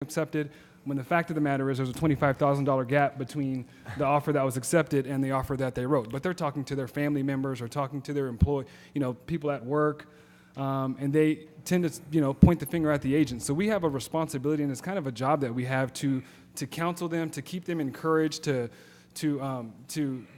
accepted, when the fact of the matter is there's a $25,000 gap between the offer that was accepted and the offer that they wrote. But they're talking to their family members or talking to their people at work, and they tend to, point the finger at the agent. So we have a responsibility, and it's kind of a job that we have to counsel them, to keep them encouraged, to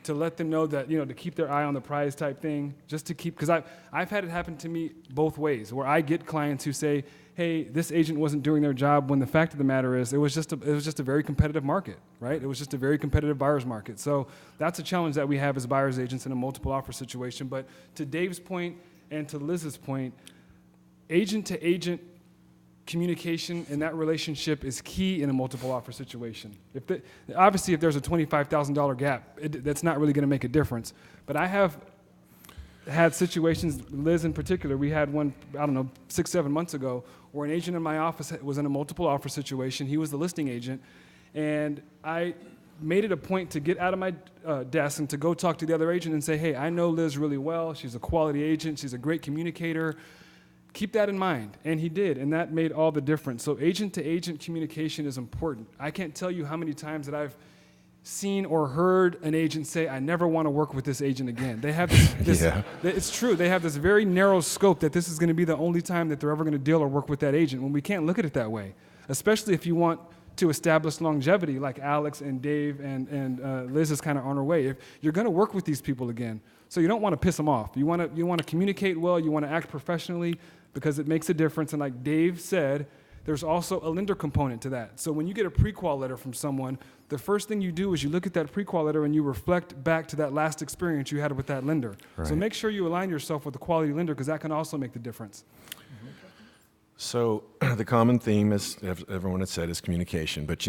let them know that, to keep their eye on the prize type thing, just to keep, because I've had it happen to me both ways, where I get clients who say, hey, this agent wasn't doing their job, when the fact of the matter is it was just a very competitive market, right? It was just a very competitive buyer's market. So that's a challenge that we have as buyer's agents in a multiple offer situation. But to Dave's point and to Liz's point, agent to agent communication and that relationship is key in a multiple offer situation. Obviously, if there's a $25,000 gap, that's not really going to make a difference. But I have had situations, Liz in particular, we had one, 6-7 months ago, where an agent in my office was in a multiple offer situation. He was the listing agent, and I made it a point to get out of my desk and to go talk to the other agent and say, hey, I know Liz really well. She's a quality agent. She's a great communicator. Keep that in mind. And he did, and that made all the difference. So agent-to-agent communication is important. I can't tell you how many times that I've seen or heard an agent say, I never want to work with this agent again. They have this Yeah. It's true, they have this very narrow scope that this is going to be the only time that they're ever going to deal or work with that agent, when we can't look at it that way, especially if you want to establish longevity like Alex and Dave and Liz is kind of on her way. If you're going to work with these people again, so you don't want to piss them off. You want to communicate well, you want to act professionally, because it makes a difference. And like Dave said, there's also a lender component to that. So when you get a pre-qual letter from someone, the first thing you do is you look at that pre-qual letter and you reflect back to that last experience you had with that lender. Right. So make sure you align yourself with a quality lender, because that can also make the difference. So the common theme, as everyone has said, is communication. But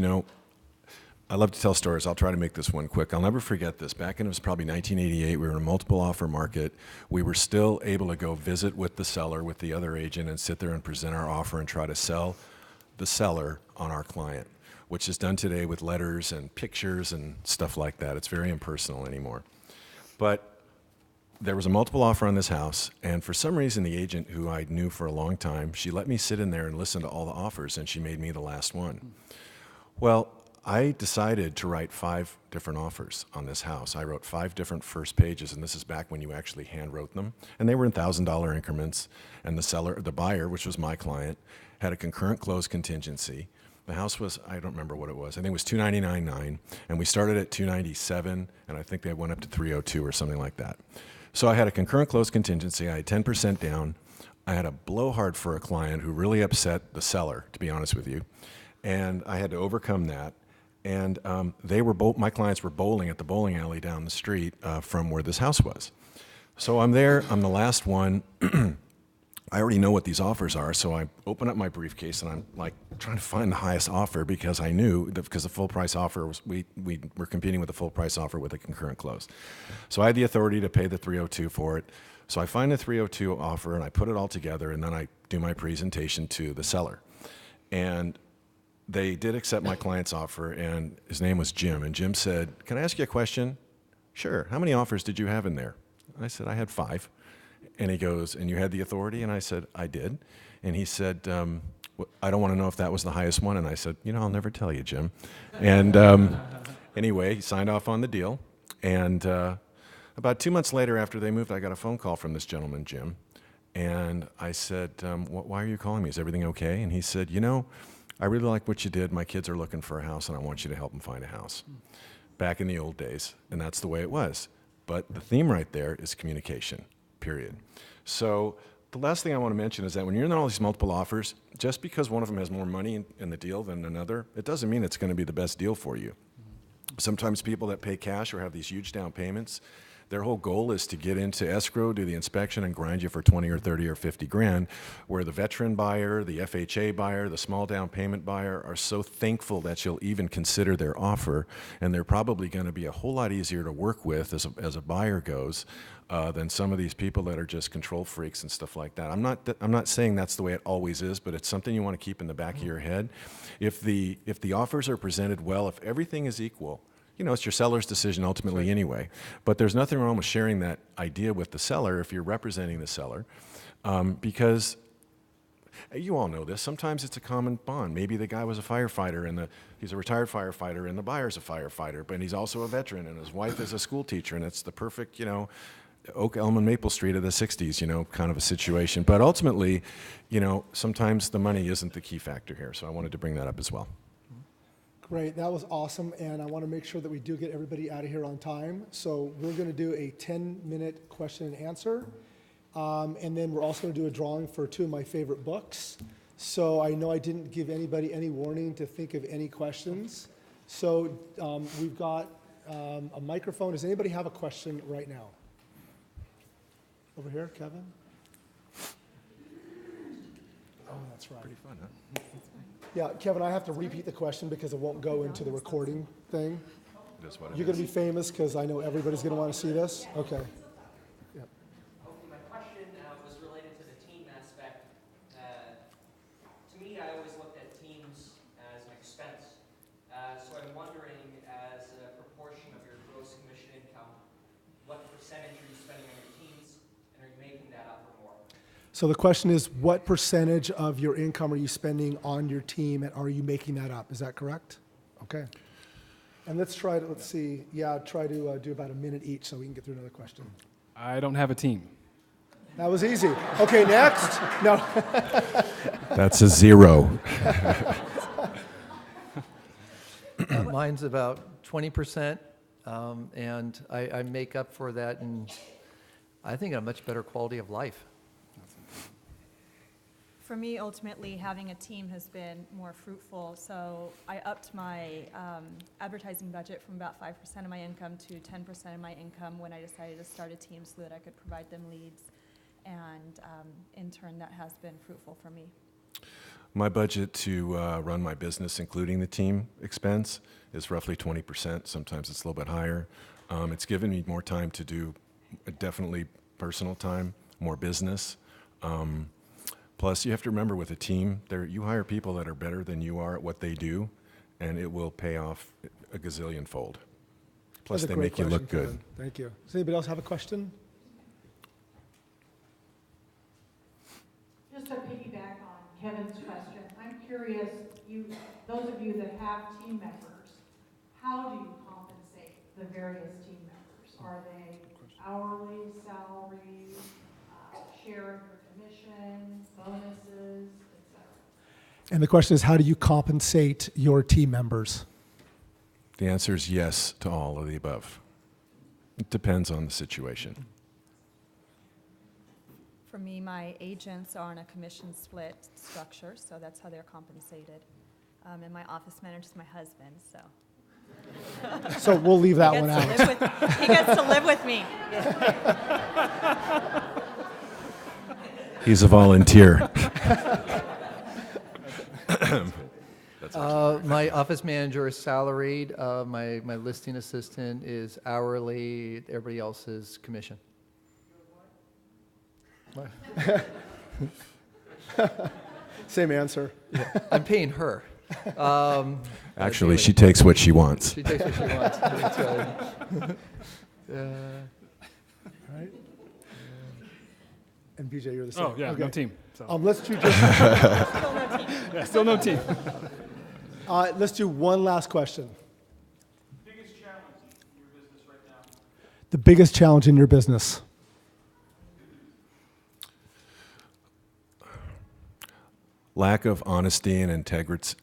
I love to tell stories. I'll try to make this one quick. I'll never forget this. Back in, it was probably 1988, we were in a multiple offer market. We were still able to go visit with the seller, with the other agent, and sit there and present our offer and try to sell the seller on our client, which is done today with letters and pictures and stuff like that. It's very impersonal anymore. But there was a multiple offer on this house, and for some reason, the agent, who I knew for a long time, she let me sit in there and listen to all the offers, and she made me the last one. Well, I decided to write 5 different offers on this house. I wrote 5 different first pages, and this is back when you actually hand wrote them. And they were in $1,000 increments, and the buyer, which was my client, had a concurrent close contingency. The house was, I don't remember what it was. I think it was $299.9, and we started at $297, and I think they went up to $302 or something like that. So I had a concurrent close contingency. I had 10% down. I had a blowhard for a client who really upset the seller, to be honest with you, and I had to overcome that. And my clients were bowling at the bowling alley down the street from where this house was. So I'm there, I'm the last one. I already know what these offers are, so I open up my briefcase and I'm like trying to find the highest offer, because I knew that, because the full price offer was, we were competing with the full price offer with a concurrent close. So I had the authority to pay the $302 for it. So I find the $302 offer and I put it all together, and then I do my presentation to the seller. And they did accept my client's offer, and his name was Jim. And Jim said, "Can I ask you a question?" "Sure. How many offers did you have in there?" I said, "I had 5. And he goes, "And you had the authority?" And I said, "I did." And he said, "I don't want to know if that was the highest one." And I said, "I'll never tell you, Jim." And anyway, he signed off on the deal. And about 2 months later, after they moved, I got a phone call from this gentleman, Jim. And I said, "Why are you calling me? Is everything okay?" And he said, "I really like what you did. My kids are looking for a house, and I want you to help them find a house." Back in the old days, and that's the way it was. But the theme right there is communication, period. So the last thing I want to mention is that when you're in all these multiple offers, just because one of them has more money in the deal than another, it doesn't mean it's going to be the best deal for you. Sometimes people that pay cash or have these huge down payments, their whole goal is to get into escrow, do the inspection, and grind you for 20 or 30 or 50 grand, where the veteran buyer, the FHA buyer, the small down payment buyer are so thankful that you'll even consider their offer, and they're probably going to be a whole lot easier to work with as a buyer goes than some of these people that are just control freaks and stuff like that. I'm not saying that's the way it always is, but it's something you want to keep in the back of your head. If the offers are presented well, if everything is equal, it's your seller's decision ultimately anyway. But there's nothing wrong with sharing that idea with the seller if you're representing the seller, because You all know this. Sometimes it's a common bond. Maybe the guy was a firefighter and he's a retired firefighter and the buyer's a firefighter, but he's also a veteran and his wife is a school teacher, and it's the perfect, Oak, Elm, and Maple Street of the 60s, kind of a situation. But ultimately, sometimes the money isn't the key factor here. So I wanted to bring that up as well. Great, that was awesome, and I want to make sure that we do get everybody out of here on time. So we're going to do a 10-minute question and answer, and then we're also going to do a drawing for two of my favorite books. So I know I didn't give anybody any warning to think of any questions. So we've got a microphone. Does anybody have a question right now? Over here, Kevin? Oh, that's right. Pretty fun, huh? Yeah, Kevin, I have to repeat the question because it won't go into the recording thing. It is what it You're going is. to be famous because I know everybody's going to want to see this? Okay. Yep. Okay, my question was related to the team aspect. To me, I always looked at teams as an expense. So I'm wondering, as a proportion of your gross commission income, what percentage are you spending on your teams, and are you making that up or more? So the question is, what percentage of your income are you spending on your team, and are you making that up? Is that correct? Okay. And let's try to, try to do about a minute each so we can get through another question. I don't have a team. That was easy. Okay, next. No. That's a 0. Mine's about 20%, and I make up for that, and I think a much better quality of life. For me, ultimately, having a team has been more fruitful, so I upped my advertising budget from about 5% of my income to 10% of my income when I decided to start a team so that I could provide them leads, and in turn, that has been fruitful for me. My budget to run my business, including the team expense, is roughly 20%. Sometimes it's a little bit higher. It's given me more time to do definitely personal time, more business. Plus, you have to remember with a team, you hire people that are better than you are at what they do, and it will pay off a gazillion fold. Plus, That's a they great make you look question, good. Kevin. Thank you. Does anybody else have a question? Just to piggyback on Kevin's question, I'm curious, those of you that have team members, how do you compensate the various team members? Are they hourly, salary, share of your commission, bonuses, et cetera? And the question is, how do you compensate your team members? The answer is yes to all of the above. It depends on the situation. For me, my agents are on a commission split structure, so that's how they're compensated. And my office manager is my husband, so. So we'll leave that one out. He gets to live with me. He's a volunteer. My office manager is salaried. My listing assistant is hourly. Everybody else is commission. Same answer. I'm paying her. Actually, she takes what she wants. She takes what she wants. That's right. Right? And BJ, you're the same. Oh, yeah, Okay. no team. So. Let's do just, Still no team. Yeah, still no team. let's do one last question. Biggest challenge in your business right now? The biggest challenge in your business. Lack of honesty and integrity,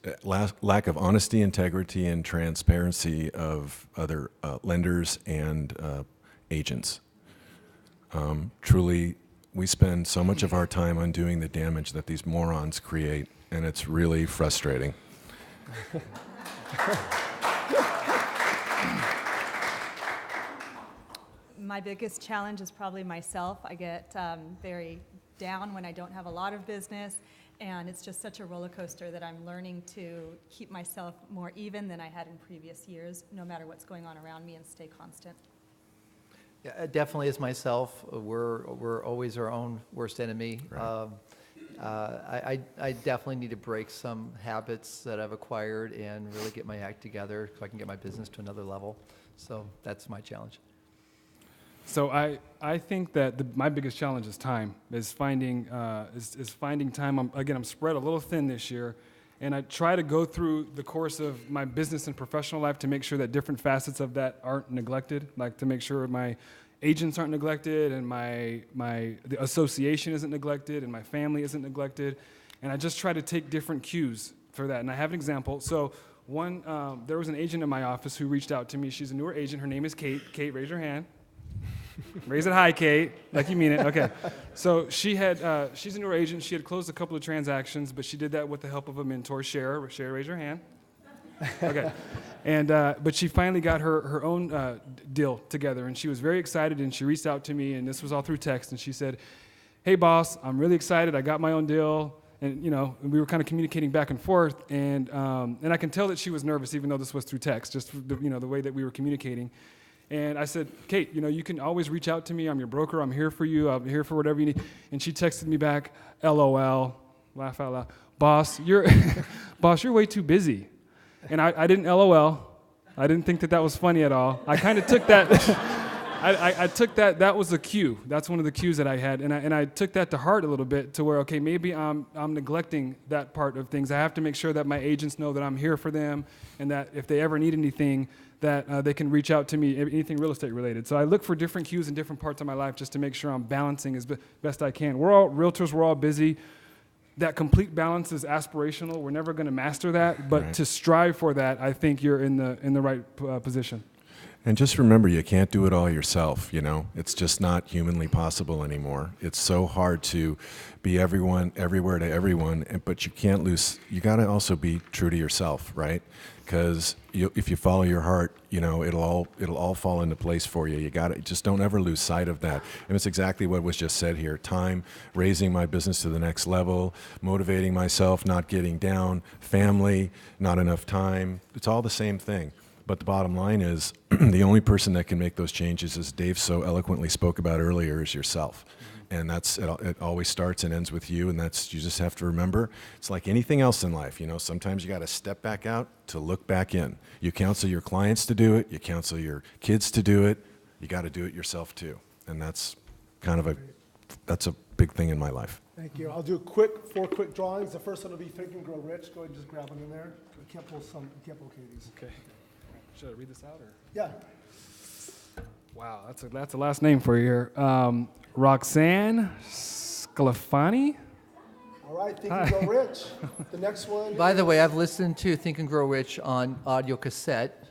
and transparency of other lenders and agents. Truly, we spend so much of our time undoing the damage that these morons create, and it's really frustrating. My biggest challenge is probably myself. I get very down when I don't have a lot of business, and it's just such a roller coaster that I'm learning to keep myself more even than I had in previous years, no matter what's going on around me, and stay constant. Yeah, definitely as myself, we're always our own worst enemy. Right. I definitely need to break some habits that I've acquired and really get my act together so I can get my business to another level. So that's my challenge. So I think that my biggest challenge is time, is finding time. I'm spread a little thin this year, and I try to go through the course of my business and professional life to make sure that different facets of that aren't neglected, like to make sure my agents aren't neglected and the association isn't neglected and my family isn't neglected. And I just try to take different cues for that. And I have an example. So there was an agent in my office who reached out to me. She's a newer agent. Her name is Kate. Kate, raise your hand. Raise it high, Kate, like you mean it. Okay. So she's a newer agent. She had closed a couple of transactions, but she did that with the help of a mentor, Cher. Cher, raise your hand. Okay. And but she finally got her own deal together, and she was very excited, and she reached out to me, and this was all through text, and she said, "Hey, boss, I'm really excited. I got my own deal." And we were kind of communicating back and forth, and I can tell that she was nervous, even though this was through text, just the way that we were communicating. And I said, "Kate, you can always reach out to me. I'm your broker. I'm here for you. I'm here for whatever you need." And she texted me back, LOL, laugh out loud, "Boss, you're way too busy." And I didn't LOL. I didn't think that was funny at all. I kind of took that. I took that was a cue. That's one of the cues that I had, and I took that to heart a little bit, to where, okay, maybe I'm neglecting that part of things. I have to make sure that my agents know that I'm here for them, and that if they ever need anything, that they can reach out to me, anything real estate related. So I look for different cues in different parts of my life just to make sure I'm balancing as best I can. We're all realtors. We're all busy. That complete balance is aspirational. We're never going to master that, but Right. to strive for that, I think you're in the right position. And just remember, you can't do it all yourself, It's just not humanly possible anymore. It's so hard to be everywhere to everyone, but you got to also be true to yourself, right? Because if you follow your heart, it'll all fall into place for you. Just don't ever lose sight of that. And it's exactly what was just said here. Time, raising my business to the next level, motivating myself, not getting down, family, not enough time. It's all the same thing. But the bottom line is, the only person that can make those changes, as Dave so eloquently spoke about earlier, is yourself. And it always starts and ends with you, and you just have to remember, it's like anything else in life, sometimes you got to step back out to look back in. You counsel your clients to do it, you counsel your kids to do it, you got to do it yourself too. And that's a big thing in my life. Thank you. I'll do 4 quick drawings. The first one will be Think and Grow Rich. Go ahead and just grab one in there. We can't pull Katie's. Okay. Should I read this out, or? Yeah. Wow, that's a last name for you here. Roxanne Sclafani. All right, Think and Grow Rich. The next one. By the way, I've listened to Think and Grow Rich on audio cassette,